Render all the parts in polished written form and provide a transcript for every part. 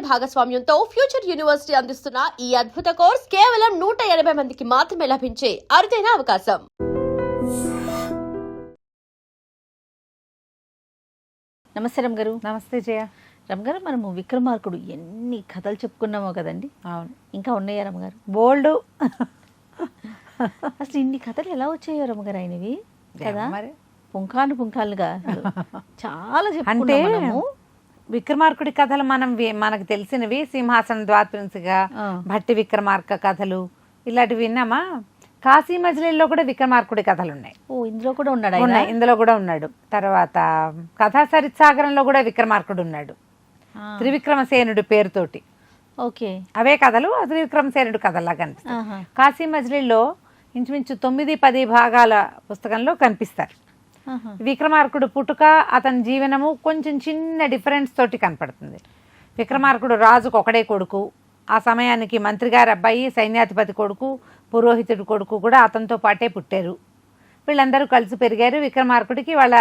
భాగస్వామ్యంతో future university అందిస్తున్న ఈ అద్భుత కోర్స్ కేవలం 180 మందికి మాత్రమే లభించే అరుదైన అవకాశం. నమస్తే రమ్ గారు. నమస్తే జయ. రమ్ గారు, మనము విక్రమార్కుడు ఎన్ని కథలు చెప్పుకున్నామో కదండి. అవును, ఇంకా ఉన్నాయా రమ్ గారు? బోల్డ్. అసలు ఇన్ని కథలు ఎలా వచ్చాయో రమ్ గారు ఆయనవి కదా, మరి పుంఖాలుగా చాలా అంటే చెప్పుకున్నాము. విక్రమార్కుడి కథలు మనకు తెలిసినవి సింహాసనం ద్వాత్రింశిగా, భట్టి విక్రమార్క కథలు ఇలాంటివి విన్నామా. కాశీ మజిలీలో కూడా విక్రమార్కుడి కథలు ఉన్నాయి. ఓ, ఇందులో కూడా ఉన్నాడు. ఇందులో కూడా ఉన్నాడు. తర్వాత కథా సరిత్సాగరంలో కూడా విక్రమార్కుడు ఉన్నాడు, త్రివిక్రమసేనుడి పేరుతోటి. ఓకే, అవే కథలు త్రివిక్రమసేనుడు కథల్లా కనిపిస్తాయి. కాశీ మజిలీలో ఇంచుమించు 9-10 భాగాల పుస్తకంలో కనిపిస్తారు. విక్రమార్కుడు పుట్టుక, అతని జీవనము కొంచెం చిన్న డిఫరెన్స్ తోటి కనపడుతుంది. విక్రమార్కుడు రాజుకు ఒకడే కొడుకు. ఆ సమయానికి మంత్రి గారి అబ్బాయి, సైన్యాధిపతి కొడుకు, పురోహితుడి కొడుకు కూడా అతనితో పాటే పుట్టారు. వీళ్ళందరూ కలిసి పెరిగారు. విక్రమార్కుడికి వాళ్ళ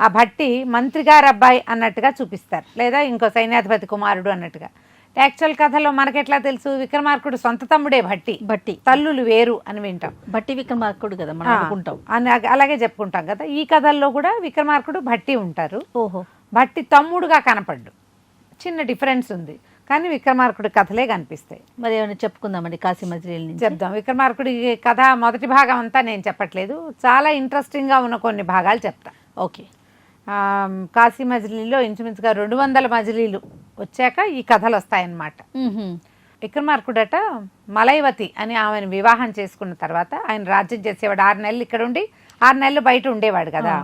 ఆ భట్టి మంత్రి గారి అబ్బాయి అన్నట్టుగా చూపిస్తారు, లేదా ఇంకో సైన్యాధిపతి కుమారుడు అన్నట్టుగా. యాక్చువల్ కథలో మనకెట్లా తెలుసు, విక్రమార్కుడు సొంత తమ్ముడే భట్టి, తల్లులు వేరు అని వింటాం. భట్టి విక్రమార్కుడు కదా మనం అనుకుంటాం, అలాగే చెప్పుకుంటాం కదా. ఈ కథల్లో కూడా విక్రమార్కుడు భట్టి ఉంటారు. ఓహో, భట్టి తమ్ముడుగా కనపడ్డు, చిన్న డిఫరెన్స్ ఉంది, కానీ విక్రమార్కుడి కథలే కనిపిస్తాయి. మరి ఏమైనా చెప్పుకుందామండి కాశీ మజిలీల నుంచి? చెప్దాం. విక్రమార్కుడి కథ మొదటి భాగం అంతా నేను చెప్పట్లేదు, చాలా ఇంట్రెస్టింగ్గా ఉన్న కొన్ని భాగాలు చెప్తా. ఓకే. కాశీ మజిలీలో ఇంచుమించుగా 200 మజిలీలు వచ్చాక ఈ కథలు వస్తాయన్నమాట. విక్రమార్కుడట మలైవతి అని ఆమెను వివాహం చేసుకున్న తర్వాత ఆయన రాజ్యం చేసేవాడు. 6 నెలలు ఇక్కడ ఉండి 6 నెలలు బయట ఉండేవాడు కదా.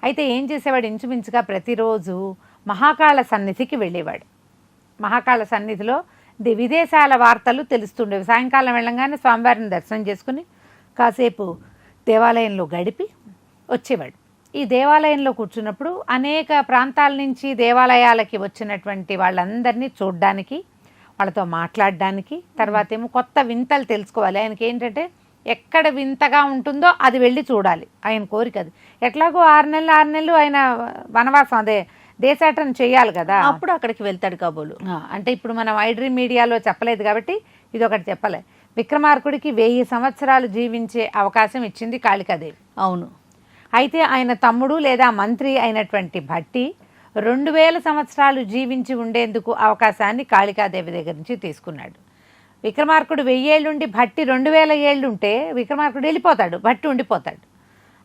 అయితే ఏం చేసేవాడు, ఇంచుమించుగా ప్రతిరోజు మహాకాళ సన్నిధికి వెళ్ళేవాడు. మహాకాళ సన్నిధిలో విదేశాల వార్తలు తెలుస్తుండేవి. సాయంకాలం వెళ్ళంగానే స్వామివారిని దర్శనం చేసుకుని కాసేపు దేవాలయంలో గడిపి వచ్చేవాడు. ఈ దేవాలయంలో కూర్చున్నప్పుడు అనేక ప్రాంతాల నుంచి దేవాలయాలకి వచ్చినటువంటి వాళ్ళందరినీ చూడడానికి, వాళ్ళతో మాట్లాడడానికి, తర్వాత ఏమో కొత్త వింతలు తెలుసుకోవాలి. ఆయనకి ఏంటంటే ఎక్కడ వింతగా ఉంటుందో అది వెళ్ళి చూడాలి, ఆయన కోరిక అది. ఎట్లాగో 6 నెలలు ఆయన వనవాసం, అదే దేశాటన చేయాలి కదా, అప్పుడు అక్కడికి వెళ్తాడు కాబోలు. అంటే ఇప్పుడు మనం ఐడ్రీ మీడియాలో చెప్పలేదు కాబట్టి ఇది ఒకటి చెప్పలే. విక్రమార్కుడికి 1000 సంవత్సరాలు జీవించే అవకాశం ఇచ్చింది కాళికాదేవి. అవును. అయితే ఆయన తమ్ముడు లేదా మంత్రి అయినటువంటి భట్టి 2000 సంవత్సరాలు జీవించి ఉండేందుకు అవకాశాన్ని కాళికాదేవి దగ్గర నుంచి తీసుకున్నాడు. విక్రమార్కుడు 1000 ఏళ్ళుండి భట్టి 2000 ఏళ్ళు ఉంటే విక్రమార్కుడు వెళ్ళిపోతాడు, భట్టి ఉండిపోతాడు.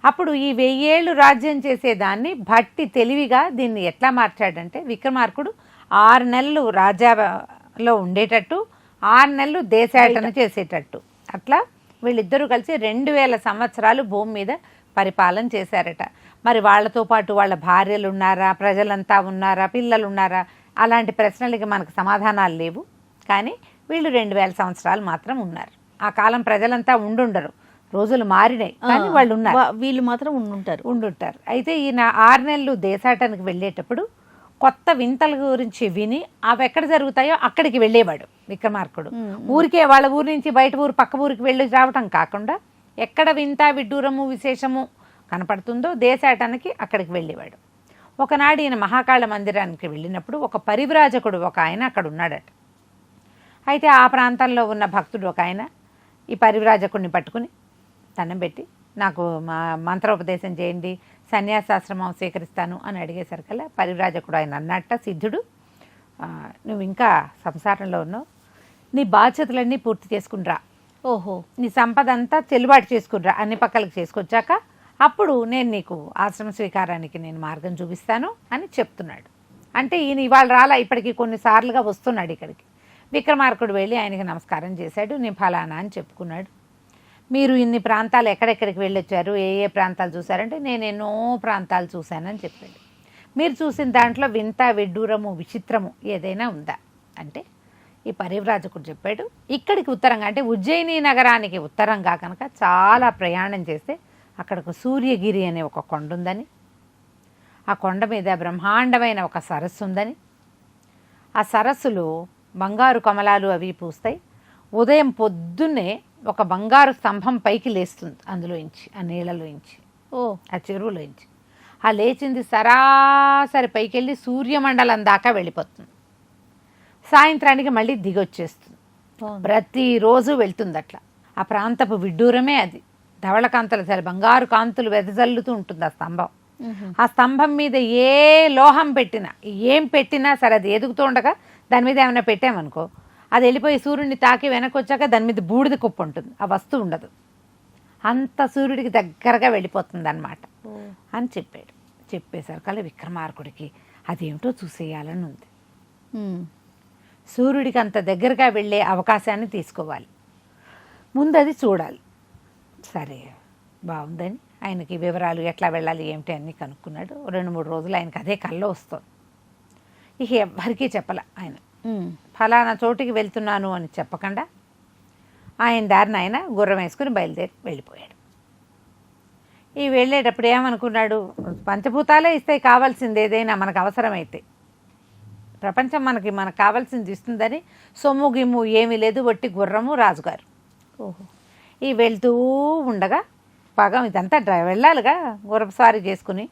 అప్పుడు ఈ 1000 ఏళ్ళు రాజ్యం చేసేదాన్ని భట్టి తెలివిగా దీన్ని ఎట్లా మార్చాడంటే, విక్రమార్కుడు 6 నెలలు రాజ్యాలో ఉండేటట్టు, 6 నెలలు దేశాటన చేసేటట్టు, అట్లా వీళ్ళిద్దరూ కలిసి 2000 సంవత్సరాలు భూమి మీద పరిపాలన చేశారట. మరి వాళ్ళతో పాటు వాళ్ళ భార్యలు ఉన్నారా, ప్రజలంతా ఉన్నారా, పిల్లలు ఉన్నారా, అలాంటి ప్రశ్నలకి మనకు సమాధానాలు లేవు. కానీ వీళ్ళు 2000 సంవత్సరాలు మాత్రం ఉన్నారు. ఆ కాలం ప్రజలంతా ఉండుండరు, రోజులు మారినాయి, కానీ వాళ్ళు ఉన్నారు, వీళ్ళు మాత్రం ఉండుంటారు. అయితే ఈయన 6 నెలలు దేశాటానికి వెళ్ళేటప్పుడు కొత్త వింతల గురించి విని అవి ఎక్కడ జరుగుతాయో అక్కడికి వెళ్ళేవాడు విక్రమార్కుడు. ఊరికే వాళ్ళ ఊరి నుంచి బయట ఊరు పక్క ఊరికి వెళ్ళి రావటం కాకుండా ఎక్కడ వింత విడ్డూరము విశేషము కనపడుతుందో దేశాటానికి అక్కడికి వెళ్ళేవాడు. ఒకనాడు ఈయన మహాకాళ మందిరానికి వెళ్ళినప్పుడు ఒక పరివ్రాజకుడు ఒక ఆయన అక్కడ ఉన్నాడట. అయితే ఆ ప్రాంతంలో ఉన్న భక్తుడు ఒక ఆయన ఈ పరివ్రాజకుడిని పట్టుకుని దండం పెట్టి, నాకు మంత్రోపదేశం చేయండి, సన్యాసాశ్రమం స్వీకరిస్తాను అని అడిగేసరికల్లా పరివ్రాజకుడు ఆయన అన్నట్ట, సిద్ధుడు, నువ్వు ఇంకా సంసారంలో ఉన్నావు, నీ బాధ్యతలన్నీ పూర్తి చేసుకునిరా, ఓహో, నీ సంపద అంతా చెల్లుబాటు చేసుకునిరా, అన్ని పక్కలకు చేసుకొచ్చాక అప్పుడు నేను నీకు ఆశ్రమ స్వీకారానికి నేను మార్గం చూపిస్తాను అని చెప్తున్నాడు. అంటే ఈయన ఇవాళ రాలా, ఇప్పటికీ కొన్నిసార్లుగా వస్తున్నాడు ఇక్కడికి. విక్రమార్కుడు వెళ్ళి ఆయనకి నమస్కారం చేశాడు. నేను ఫలానా అని చెప్పుకున్నాడు. మీరు ఇన్ని ప్రాంతాలు ఎక్కడెక్కడికి వెళ్ళొచ్చారు, ఏ ఏ ప్రాంతాలు చూశారంటే నేను ఎన్నో ప్రాంతాలు చూశానని చెప్పాడు. మీరు చూసిన దాంట్లో వింత విడ్డూరము విచిత్రము ఏదైనా ఉందా అంటే ఈ పరివ్రాజకుడు చెప్పాడు, ఇక్కడికి ఉత్తరంగా అంటే ఉజ్జయిని నగరానికి ఉత్తరంగా కనుక చాలా ప్రయాణం చేస్తే అక్కడకు సూర్యగిరి అనే ఒక కొండ ఉందని, ఆ కొండ మీద బ్రహ్మాండమైన ఒక సరస్సు ఉందని, ఆ సరస్సులో బంగారు కమలాలు అవి పూస్తాయి, ఉదయం పొద్దున్నే ఒక బంగారు స్తంభం పైకి లేస్తుంది అందులోంచి, ఆ నీళ్ళలోంచి, ఆ చెరువులోంచి. ఆ లేచింది సరాసరి పైకి వెళ్ళి సూర్యమండలం దాకా వెళ్ళిపోతుంది. సాయంత్రానికి మళ్ళీ దిగొచ్చేస్తుంది. ప్రతిరోజు వెళ్తుంది అట్లా. ఆ ప్రాంతపు విడ్డూరమే అది. ధవళ కాంతలు సరే బంగారు కాంతులు వెదజల్లుతూ ఉంటుంది ఆ స్తంభం. ఆ స్తంభం మీద ఏ లోహం పెట్టినా ఏం పెట్టినా సరే అది ఎదుగుతూ ఉండగా దాని మీద ఏమైనా పెట్టామనుకో అది వెళ్ళిపోయి సూర్యుడిని తాకి వెనక్కి వచ్చాక దాని మీద బూడిద కుప్ప ఉంటుంది, ఆ వస్తువు ఉండదు. అంత సూర్యుడికి దగ్గరగా వెళ్ళిపోతుంది అన్నమాట అని చెప్పాడు. చెప్పేసరికల్లా విక్రమార్కుడికి అదేమిటో చూసేయాలని ఉంది. సూర్యుడికి అంత దగ్గరగా వెళ్ళే అవకాశాన్ని తీసుకోవాలి, ముందు అది చూడాలి. సరే బాగుందని ఆయనకి వివరాలు ఎట్లా వెళ్ళాలి ఏమిటి అన్నీ కనుక్కున్నాడు. 2-3 రోజులు ఆయనకి అదే కల్లో వస్తుంది. ఇక ఎవ్వరికీ చెప్పాల ఆయన ఫలానా చోటికి వెళ్తున్నాను అని చెప్పకుండా ఆయన దారిని ఆయన గుర్రం వేసుకుని బయలుదేరి వెళ్ళిపోయాడు. ఈ వెళ్ళేటప్పుడు ఏమనుకున్నాడు, పంచభూతాలే ఇస్తాయి కావాల్సింది ఏదైనా మనకు అవసరమైతే, ప్రపంచం మనకు కావాల్సింది ఇస్తుందని సొమ్ము గిమ్ము ఏమీ లేదు, వట్టి గుర్రము రాజుగారు. ఈ వెళ్తూ ఉండగా బాగా ఇదంతా వెళ్ళాలిగా గుర్రపు స్వారీ చేసుకుని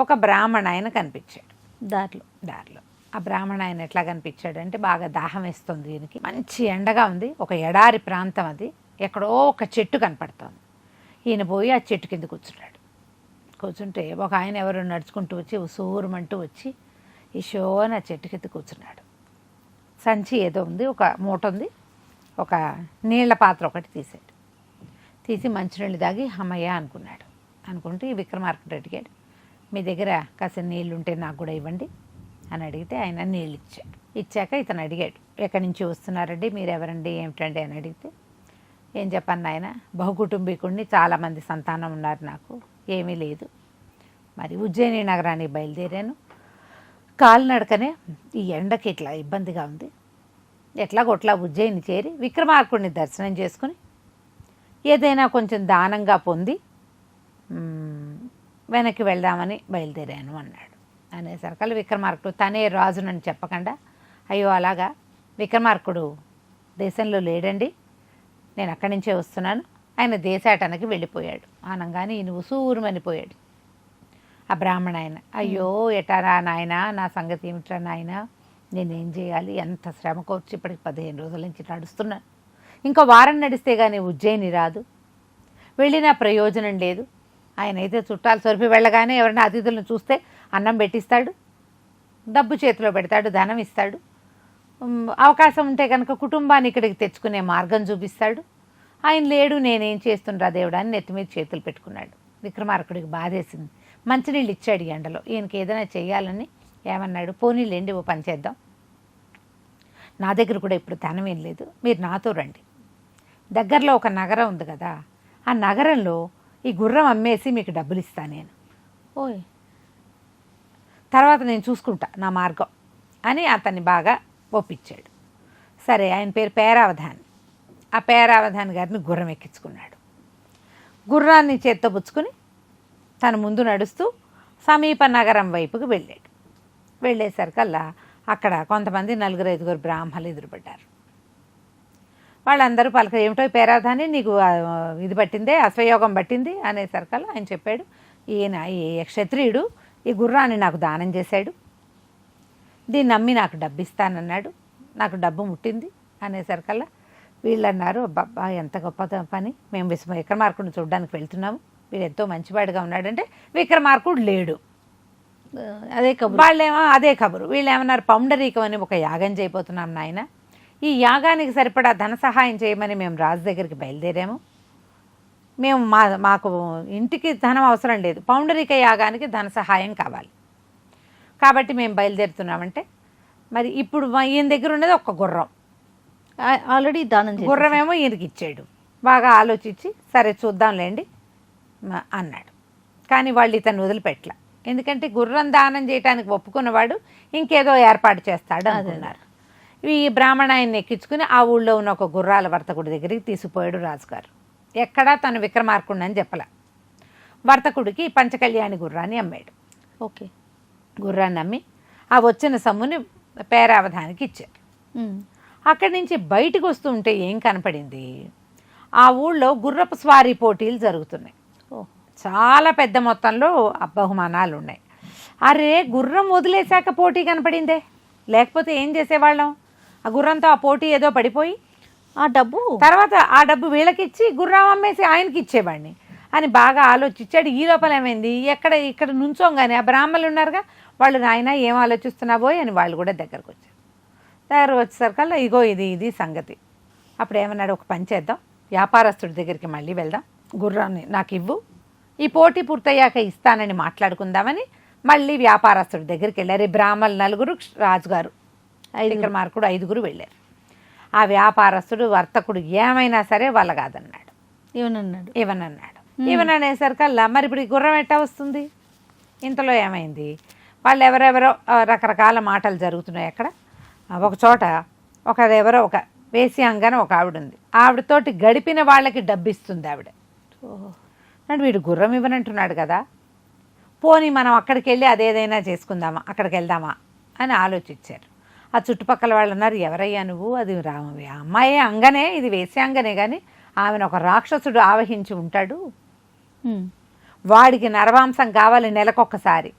ఒక బ్రాహ్మణ ఆయన కనిపించాడు దారిలో. ఆ బ్రాహ్మణ ఆయన ఎట్లా కనిపించాడంటే బాగా దాహం వేస్తుంది ఈయనకి, మంచి ఎండగా ఉంది, ఒక ఎడారి ప్రాంతం అది, ఎక్కడో ఒక చెట్టు కనపడుతోంది. ఈయన పోయి ఆ చెట్టు కింద కూర్చుంటే ఒక ఆయన ఎవరు నడుచుకుంటూ వచ్చి ఉసూరుమంటూ వచ్చి ఈశోన ఆ చెట్టు కింద కూర్చున్నాడు. సంచి ఏదో ఉంది, ఒక మూట ఉంది, ఒక నీళ్ల పాత్ర ఒకటి తీసి మంచినీళ్ళు తాగి అమ్మయ్య అనుకుంటే ఈ విక్రమార్కుడు అడిగాడు, మీ దగ్గర కాసిన నీళ్ళు ఉంటే నాకు కూడా ఇవ్వండి అని అడిగితే ఆయన నీళ్ళు ఇచ్చాక ఇతను అడిగాడు, ఎక్కడి నుంచి వస్తున్నారండి, మీరు ఎవరండి ఏమిటండి అని అడిగితే, ఏం చెప్పాను ఆయన, బహుకుటుంబీకుడిని, చాలామంది సంతానం ఉన్నారు, నాకు ఏమీ లేదు, మరి ఉజ్జయిని నగరానికి బయలుదేరాను, కాలినడకనే ఈ ఎండకి ఇట్లా ఇబ్బందిగా ఉంది, ఎట్లాగొట్లా ఉజ్జయిని చేరి విక్రమార్కుడిని దర్శనం చేసుకుని ఏదైనా కొంచెం దానంగా పొంది వెనక్కి వెళ్దామని బయలుదేరాను అన్నాడు. అనేసరికల్లా విక్రమార్కుడు తనే రాజునని చెప్పకుండా, అయ్యో అలాగా, విక్రమార్కుడు దేశంలో లేడండి, నేను అక్కడి నుంచే వస్తున్నాను, ఆయన దేశాటనకి వెళ్ళిపోయాడు అనగానే ఈయన ఉసూరుమనిపోయాడు. ఆ బ్రాహ్మణ ఆయన, అయ్యో ఎటారా నాయన, నా సంగతి ఏమిట్రా నాయన, నేనేం చేయాలి, ఎంత శ్రమ కోర్చి ఇప్పటికి 15 రోజుల నుంచి నడుస్తున్నాను, ఇంకా వారం నడిస్తే కానీ ఉజ్జయిని రాదు, వెళ్ళినా ప్రయోజనం లేదు, ఆయన అయితే చుట్టాలు సొరిపి వెళ్ళగానే ఎవరైనా అతిథులను చూస్తే అన్నం పెట్టిస్తాడు, డబ్బు చేతిలో పెడతాడు, ధనం ఇస్తాడు, అవకాశం ఉంటే కనుక కుటుంబాన్ని ఇక్కడికి తెచ్చుకునే మార్గం చూపిస్తాడు, ఆయన లేడు, నేనేం చేస్తుండ్రా దేవుడా అని నెత్తి మీద చేతులు పెట్టుకున్నాడు. విక్రమార్కుడికి బాధేసింది. మంచినీళ్ళు ఇచ్చాడు ఎండలో. ఈయనకి ఏదైనా చేయాలని ఏమన్నాడు, పోనీలేండి ఓ పని చేద్దాం, నా దగ్గర కూడా ఇప్పుడు ధనం ఏం లేదు, మీరు నాతో రండి, దగ్గరలో ఒక నగరం ఉంది కదా, ఆ నగరంలో ఈ గుర్రం అమ్మేసి మీకు డబ్బులు ఇస్తాను నేను, ఓయ్ తర్వాత నేను చూసుకుంటా నా మార్గం అని అతన్ని బాగా ఒప్పించాడు. సరే, ఆయన పేరు పేరావధాని. ఆ పేరావధాని గారిని గుర్రం ఎక్కించుకున్నాడు. గుర్రాన్ని చేత్తో పుచ్చుకుని తన ముందు నడుస్తూ సమీప నగరం వైపుకు వెళ్ళాడు. వెళ్ళేసరికల్లా అక్కడ కొంతమంది 4-5 బ్రాహ్మణులు ఎదురుపడ్డారు. వాళ్ళందరూ పలక, ఏమిటో పేరావధాని నీకు ఇది పట్టిందే, అశ్వయోగం పట్టింది అనేసరికల్లా ఆయన చెప్పాడు, ఈయన ఈ క్షత్రియుడు ఈ గుర్రాన్ని నాకు దానం చేశాడు, దీన్ని నమ్మి నాకు డబ్బు ఇస్తానన్నాడు, నాకు డబ్బు ముట్టింది అనేసరికల్లా వీళ్ళు అన్నారు, అబ్బా ఎంత గొప్ప పని, మేము విక్రమార్కుడిని చూడడానికి వెళ్తున్నాము, వీడు ఎంతో మంచివాడిగా ఉన్నాడంటే విక్రమార్కుడు లేడు, అదే కబురు. వాళ్ళేమో అదే కబురు. వీళ్ళు ఏమన్నారు, పౌండరీకం అని ఒక యాగం చేయబోతున్నాం నాయన, ఈ యాగానికి సరిపడా ధన సహాయం చేయమని మేము రాజు దగ్గరికి బయలుదేరాము, మేము మాకు ఇంటికి ధనం అవసరం లేదు, పౌండరీక యాగానికి ధన సహాయం కావాలి, కాబట్టి మేము బయలుదేరుతున్నామంటే, మరి ఇప్పుడు ఈయన దగ్గర ఉన్నది ఒక గుర్రం, ఆల్రెడీ దానం గుర్రమేమో ఈయనకి ఇచ్చాడు. బాగా ఆలోచించి సరే చూద్దాంలేండి అన్నాడు. కానీ వాళ్ళు ఇతను వదిలిపెట్టలే, ఎందుకంటే గుర్రం దానం చేయడానికి ఒప్పుకున్నవాడు ఇంకేదో ఏర్పాటు చేస్తాడు అనుకున్నారు. ఈ బ్రాహ్మణ ఆయన్ని ఎక్కించుకుని ఆ ఊళ్ళో ఉన్న ఒక గుర్రాల వర్తకుడి దగ్గరికి తీసుకుపోయాడు రాజుగారు. ఎక్కడా తను విక్రమార్కుడిని అని చెప్పలే. వర్తకుడికి పంచకళ్యాణి గుర్రాన్ని అమ్మాడు. ఓకే, గుర్రాన్ని అమ్మి ఆ వచ్చిన సొమ్ముని పేరావధానికి ఇచ్చారు. అక్కడి నుంచి బయటకు వస్తుంటే ఏం కనపడింది, ఆ ఊళ్ళో గుర్రపు స్వారీ పోటీలు జరుగుతున్నాయి. చాలా పెద్ద మొత్తంలో బహుమానాలు ఉన్నాయి. అరే, గుర్రం వదిలేశాక పోటీ కనపడిందే, లేకపోతే ఏం చేసేవాళ్ళం? ఆ గుర్రంతో ఆ పోటీ ఏదో పడిపోయి ఆ డబ్బు తర్వాత ఆ డబ్బు వీళ్ళకిచ్చి గుర్రం అమ్మేసి ఆయనకి ఇచ్చేవాడిని అని బాగా ఆలోచించాడు. ఈ లోపల ఏమైంది, ఇక్కడ నుంచోగానే ఆ బ్రాహ్మణులు ఉన్నారుగా, వాళ్ళు నాయన ఏం ఆలోచిస్తున్నావో అని వాళ్ళు కూడా దగ్గరకు వచ్చేసరికల్లా ఇగో ఇది సంగతి. అప్పుడు ఏమన్నాడు, ఒక పని చేద్దాం, వ్యాపారస్తుడి దగ్గరికి మళ్ళీ వెళ్దాం, గుర్రాన్ని నాకు ఇవ్వు, ఈ పోటీ పూర్తయ్యాక ఇస్తానని మాట్లాడుకుందామని మళ్ళీ వ్యాపారస్తుడి దగ్గరికి వెళ్ళారు. ఈ బ్రాహ్మణులు 4, రాజుగారు విక్రమార్కుడు 5 వెళ్ళారు. ఆ వ్యాపారస్తుడు వర్తకుడు ఏమైనా సరే వాళ్ళ కాదన్నాడు. ఇవననేసరికల్లా మరి ఇప్పుడు ఈ గుర్రం ఎట్టా వస్తుంది? ఇంతలో ఏమైంది, వాళ్ళు ఎవరెవరో రకరకాల మాటలు జరుగుతున్నాయి అక్కడ. ఒక చోట ఒక వేశ్యాంగన ఒక ఆవిడ ఉంది. ఆవిడతోటి గడిపిన వాళ్ళకి డబ్బిస్తుంది ఆవిడ. అంటే వీడు గుర్రం ఇవ్వనంటున్నాడు కదా, పోనీ మనం అక్కడికి వెళ్ళి అదేదైనా చేసుకుందామా, అక్కడికి వెళ్దామా అని ఆలోచించారు. ఆ చుట్టుపక్కల వాళ్ళు అన్నారు, ఎవరయ్యా నువ్వు? అది అమ్మాయే అంగనే, ఇది వేశ్యాంగనే, కానీ ఆమెను ఒక రాక్షసుడు ఆవహించి ఉంటాడు, వాడికి నరమాంసం కావాలి నెలకొకసారి,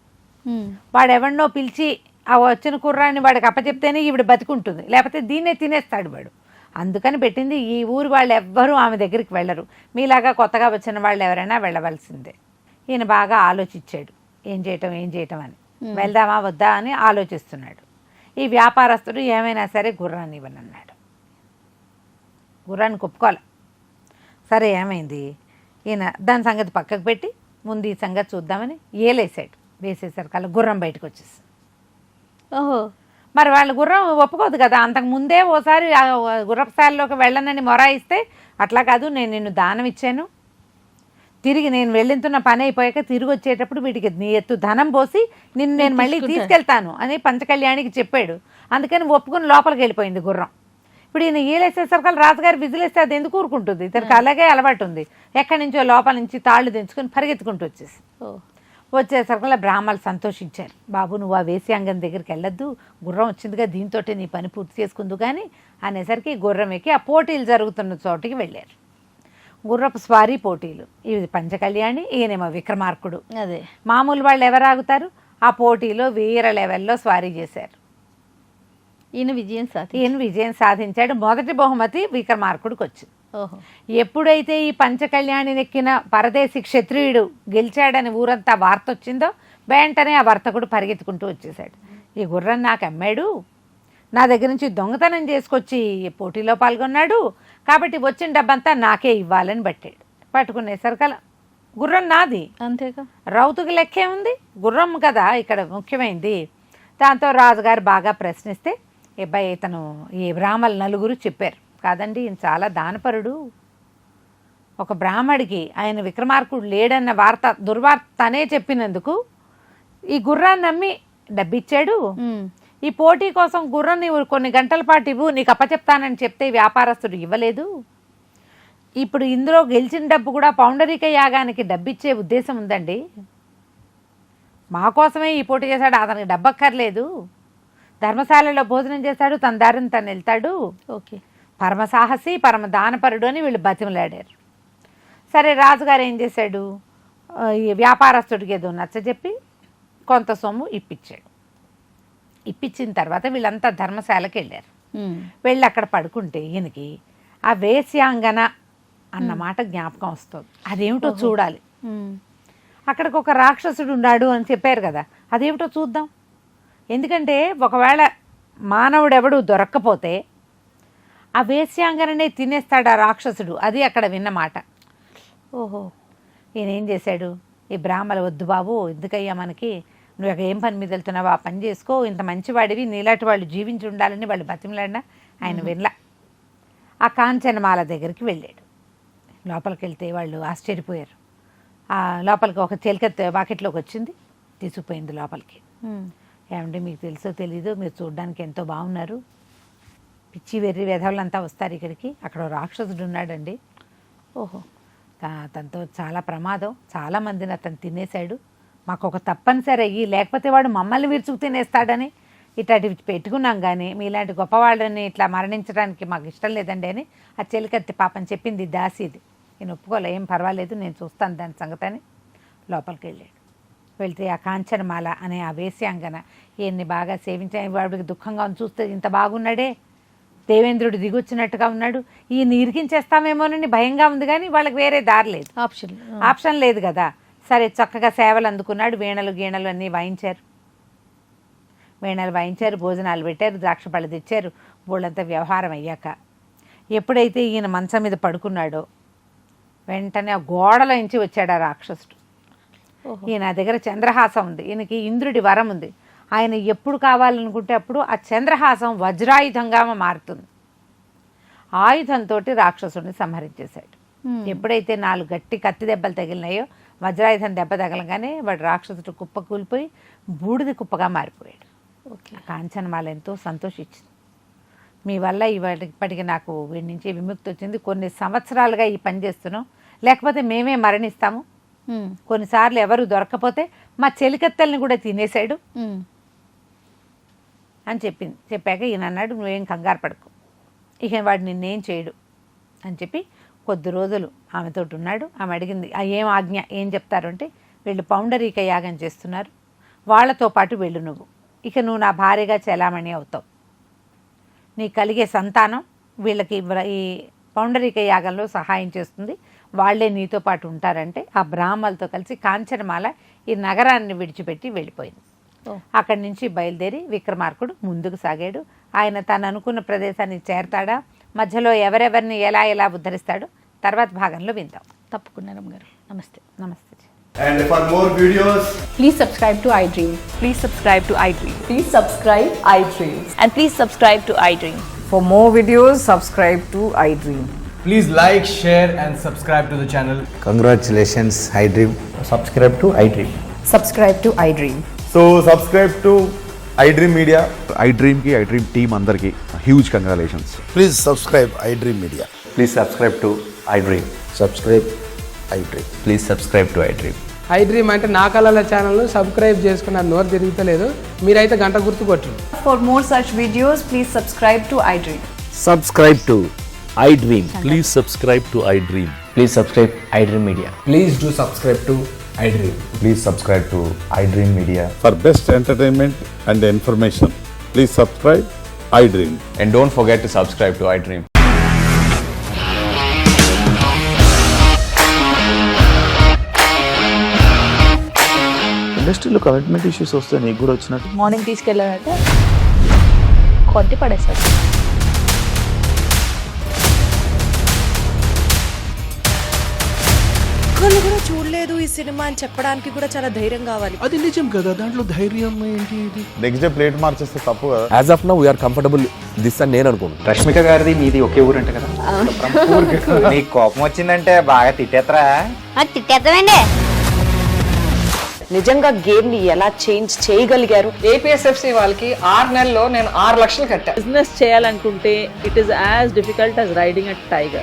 వాడెవన్నో పిలిచి ఆ వచ్చిన కుర్రాన్ని వాడికి అప్పచెప్తేనే ఈవిడ బతికుంటుంది, లేకపోతే దీన్నే తినేస్తాడు వాడు. అందుకని పెట్టింది. ఈ ఊరు వాళ్ళు ఎవ్వరూ ఆమె దగ్గరికి వెళ్ళరు, మీలాగా కొత్తగా వచ్చిన వాళ్ళు ఎవరైనా వెళ్ళవలసిందే. ఈయన బాగా ఆలోచించాడు, ఏం చేయటం అని, వెళ్దామా వద్దా అని ఆలోచిస్తున్నాడు. ఈ వ్యాపారస్తుడు ఏమైనా సరే గుర్రాన్ని ఇవ్వనన్నాడు. గుర్రాన్ని ఒప్పుకోవాలి. సరే ఏమైంది, ఈయన దాని సంగతి పక్కకు పెట్టి ముందు ఈ సంగతి చూద్దామని ఏలేసాడు. వేసేసరికల్లా గుర్రం బయటకు వచ్చేసి, ఓహో మరి వాళ్ళు గుర్రం ఒప్పుకోదు కదా. అంతకు ముందే ఓసారి గుర్రపుశాలలోకి వెళ్ళనని మొరాయిస్తే, అట్లా కాదు, నేను నిన్ను దానం ఇచ్చాను, తిరిగి నేను వెళ్ళింతున్న పని అయిపోయాక తిరిగి వచ్చేటప్పుడు వీటికి నీ ఎత్తు ధనం పోసి నిన్ను నేను మళ్ళీ తీసుకెళ్తాను అని పంచకళ్యాణికి చెప్పాడు. అందుకని ఒప్పుకుని లోపలికి వెళ్ళిపోయింది గుర్రం. ఇప్పుడు ఈయన ఈలేసేసరికి రాజుగారు విజిలేస్తే అది ఎందుకు ఊరుకుంటుంది? ఇతనికి అలాగే అలవాటు ఉంది. ఎక్కడి నుంచో లోపల నుంచి తాళ్ళు దించుకొని పరిగెత్తుకుంటూ వచ్చేసరికి బ్రాహ్మణులు సంతోషించారు. బాబు నువ్వు ఆ వేశ్యాంగం దగ్గరికి వెళ్ళొద్దు, గుర్రం వచ్చిందిగా, దీంతో నీ పని పూర్తి చేసుకుందు కానీ అనేసరికి గుర్రం ఎక్కి ఆ పోటీలు జరుగుతున్న చోటికి వెళ్ళారు. గుర్రపు స్వారీ పోటీలు. ఇది పంచకళ్యాణి, ఈయనేమో విక్రమార్కుడు. అదే మామూలు వాళ్ళు ఎవరు ఆగుతారు? ఆ పోటీలో వీర లెవెల్లో స్వారీ చేశారు. ఈయన విజయం సాధించాడు. మొదటి బహుమతి విక్రమార్కుడికి వచ్చింది. ఎప్పుడైతే ఈ పంచకళ్యాణి నెక్కిన పరదేశి క్షత్రియుడు గెలిచాడని ఊరంతా వార్త వచ్చిందో వెంటనే ఆ వర్తకుడు పరిగెత్తుకుంటూ వచ్చేసాడు. ఈ గుర్రం నాకు అమ్మాడు, నా దగ్గర నుంచి దొంగతనం చేసుకొచ్చి పోటీలో పాల్గొన్నాడు, కాబట్టి వచ్చిన డబ్బంతా నాకే ఇవ్వాలని పట్టుకునేసరికల గుర్రం నాది, అంతేగా, రౌతుకి లెక్కే ఉంది, గుర్రం కదా ఇక్కడ ముఖ్యమైంది. దాంతో రాజుగారు బాగా ప్రశ్నిస్తే ఇతను ఈ బ్రాహ్మణులు 4 చెప్పారు, కాదండి ఈయన చాలా దానపరుడు, ఒక బ్రాహ్మడికి ఆయన విక్రమార్కుడు లేడన్న దుర్వార్త తనే చెప్పినందుకు ఈ గుర్రాన్ని నమ్మి డబ్బిచ్చాడు. ఈ పోటీ కోసం గుర్రం నీవు కొన్ని గంటల పాటు ఇవ్వు, నీకు అప్పచెప్తానని చెప్తే వ్యాపారస్తుడు ఇవ్వలేదు. ఇప్పుడు ఇందులో గెలిచిన డబ్బు కూడా పౌండరీక యాగానికి డబ్బిచ్చే ఉద్దేశం ఉందండి, మా కోసమే ఈ పోటీ చేశాడు, అతనికి డబ్బక్కర్లేదు, ధర్మశాలలో భోజనం చేశాడు, తన దారిని తను వెళ్తాడు, ఓకే, పరమ సాహసి పరమ దానపరుడు అని వీళ్ళు బతిమలాడారు. సరే రాజుగారు ఏం చేశాడు, ఈ వ్యాపారస్తుడికి ఏదో నచ్చజెప్పి కొంత సొమ్ము ఇప్పించాడు. ఇప్పించిన తర్వాత వీళ్ళంతా ధర్మశాలకి వెళ్ళారు. వెళ్ళి అక్కడ పడుకుంటే ఈయనకి ఆ వేశ్యాంగన అన్న మాట జ్ఞాపకం వస్తుంది. అదేమిటో చూడాలి, అక్కడికి ఒక రాక్షసుడు ఉన్నాడు అని చెప్పారు కదా, అదేమిటో చూద్దాం. ఎందుకంటే ఒకవేళ మానవుడెవడు దొరక్కపోతే ఆ వేశ్యాంగననే తినేస్తాడు ఆ రాక్షసుడు, అది అక్కడ విన్నమాట. ఓహో, ఈయన ఏం చేశాడు, ఈ బ్రాహ్మలు వద్దు బాబు, ఎందుకయ్యా మనకి, నువ్వు అక్కడ ఏం పని మీద వెళ్తున్నావు, ఆ పని చేసుకో, ఇంత మంచివాడివి, నీలాంటి వాళ్ళు జీవించి ఉండాలని వాళ్ళు బతిమలాడినా ఆయన వినలా. ఆ కాంచనమాల దగ్గరికి వెళ్ళాడు. లోపలికి వెళ్తే వాళ్ళు ఆశ్చర్యపోయారు. ఆ లోపలికి ఒక చిలక వాకిట్లోకి వచ్చింది, తీసుకుపోయింది లోపలికి. ఏమంటే మీకు తెలుసో తెలీదో, మీరు చూడడానికి ఎంతో బాగున్నారు, పిచ్చి వెర్రి వెధవులంతా వస్తారు ఇక్కడికి, అక్కడ రాక్షసుడు ఉన్నాడండి, ఓహో, తనతో చాలా ప్రమాదం, చాలామందిని అతను తినేశాడు, మాకు ఒక తప్పనిసరి అయ్యి, లేకపోతే వాడు మమ్మల్ని విరుచుకు తినేస్తాడని ఇట్లాంటివి పెట్టుకున్నాం, కానీ మీలాంటి గొప్పవాళ్ళని ఇట్లా మరణించడానికి మాకు ఇష్టం లేదండి అని ఆ చెలికత్తి పాపని చెప్పింది దాసిది. నేను ఒప్పుకోలే, ఏం పర్వాలేదు, నేను చూస్తాను దాని సంగతి అని లోపలికి వెళ్ళాడు. వెళ్తే ఆ కాంచనమాల అనే ఆ వేశ్యాంగన ఈయన్ని బాగా సేవించిన వాడికి దుఃఖంగా ఉంది, చూస్తే ఇంత బాగున్నాడే, దేవేంద్రుడు దిగొచ్చినట్టుగా ఉన్నాడు, ఈయన ఇరికించేస్తామేమోనని భయంగా ఉంది, కానీ వాళ్ళకి వేరే దారి లేదు, ఆప్షన్ లేదు కదా. సరే చక్కగా సేవలు అందుకున్నాడు, వీణలు గీణలు అన్నీ వాయించారు, వీణలు వాయించారు, భోజనాలు పెట్టారు, ద్రాక్ష పళ్ళు తెచ్చారు. వాళ్ళంతా వ్యవహారం అయ్యాక ఎప్పుడైతే ఈయన మంచం మీద పడుకున్నాడో వెంటనే ఆ గోడలో నుంచి వచ్చాడు ఆ రాక్షసుడు. ఈయన దగ్గర చంద్రహాసం ఉంది, ఈయనకి ఇంద్రుడి వరం ఉంది. ఆయన ఎప్పుడు కావాలనుకుంటే అప్పుడు ఆ చంద్రహాసం వజ్రాయుధంగా మారుతుంది. ఆయుధంతో రాక్షసుడిని సంహరించేశాడు. ఎప్పుడైతే 4 గట్టి కత్తి దెబ్బలు తగిలినాయో వజ్రాయుధం దెబ్బ తగలగానే వాడు రాక్షసుడు కుప్ప కూలిపోయి బూడిది కుప్పగా మారిపోయాడు. కాంచనమాల ఎంతో సంతోషించింది. మీ వల్ల ఇప్పటికి నాకు వీడి నుంచి విముక్తి వచ్చింది, కొన్ని సంవత్సరాలుగా ఈ పని చేస్తున్నాం, లేకపోతే మేమే మరణిస్తాము, కొన్నిసార్లు ఎవరు దొరకపోతే మా చెలికత్తెల్ని కూడా తినేశాడు అని చెప్పింది. చెప్పాక ఈయన అన్నాడు, నువ్వేం కంగారు పడకు, ఇక వాడు నిన్నేం చేయడు అని చెప్పి కొద్ది రోజులు ఆమెతో ఉన్నాడు. ఆమె అడిగింది, ఏం ఆజ్ఞ, ఏం చెప్తారు అంటే, వీళ్ళు పౌండరీక యాగం చేస్తున్నారు, వాళ్ళతో పాటు వెళ్ళు నువ్వు, ఇక నువ్వు నా భార్యగా చెలామణి అవుతావు, నీ కలిగే సంతానం వీళ్ళకి ఈ పౌండరీక యాగంలో సహాయం చేస్తుంది, వాళ్లే నీతో పాటు ఉంటారంటే ఆ బ్రాహ్మలతో కలిసి కాంచనమాల ఈ నగరాన్ని విడిచిపెట్టి వెళ్ళిపోయింది. అక్కడి నుంచి బయలుదేరి విక్రమార్కుడు ముందుకు సాగాడు. ఆయన తను అనుకున్న ప్రదేశానికి చేరతాడా, మధ్యలో ఎవరెవరిని ఎలా ఉద్ధరిస్తాడో తర్వాత భాగంలో విందాం. తప్పకుండా రమ్మగారు. నమస్తే. నమస్తే. And for more videos, Please subscribe to iDream. Please subscribe to iDream. Please subscribe iDream. And please subscribe to iDream. For more videos, subscribe to iDream. please like, share and subscribe to the channel. Congratulations, iDream. Subscribe to iDream. Subscribe to iDream. So subscribe to iDream Media. iDream ki iDream team andarki huge congratulations. Please subscribe iDream Media. Please subscribe to iDream. Subscribe iDream. Please subscribe to iDream. iDream అంటే నా కళల channel subscribe చేసుకున్న నోరు తిరుగుతలేదు, మీరైతే గంట గుర్తు కొట్టండి. For more such videos, please subscribe to iDream. Subscribe to iDream. Please subscribe to iDream. Please subscribe iDream Media. Please do subscribe to iDream. Please subscribe to iDream Media. For best entertainment and information, please subscribe iDream. And don't forget to subscribe to iDream. ఇండస్ట్రీలో commitment issues వస్తే నీకు కూడా వచ్చినట్టు morning తీసుకెళ్ళాలంటే కొట్టి పడేస్తారు. ఒక్కళ్ళు కూడా చూడలేదు ఈ సినిమా అని చెప్పడానికి కూడా చాలా ధైర్యం కావాలి. అది నిజం కదా, దాంట్లో ధైర్యం ఏంటి? నెక్స్ట్ డే ప్లేట్ మార్చేస్తే తప్పు కదా. As of now, we are comfortable this అని నేను అనుకుంటున్నాను. రష్మిక గారిది మీది ఒకే ఊరంట కదా. నీకు కోపం వచ్చిందంటే బాగా తిట్టేత్తరా? తిట్టేద్దామండి. నిజంగా గేమ్ ని ఎలా చేంజ్ చేయగలిగారు? ఏపీఎస్ఎఫ్సి వాళ్ళకి 6 నెలల్లో నేను 6 లక్షలు కట్టా. బిజినెస్ చేయాలనుకుంటే it is as difficult as riding a tiger.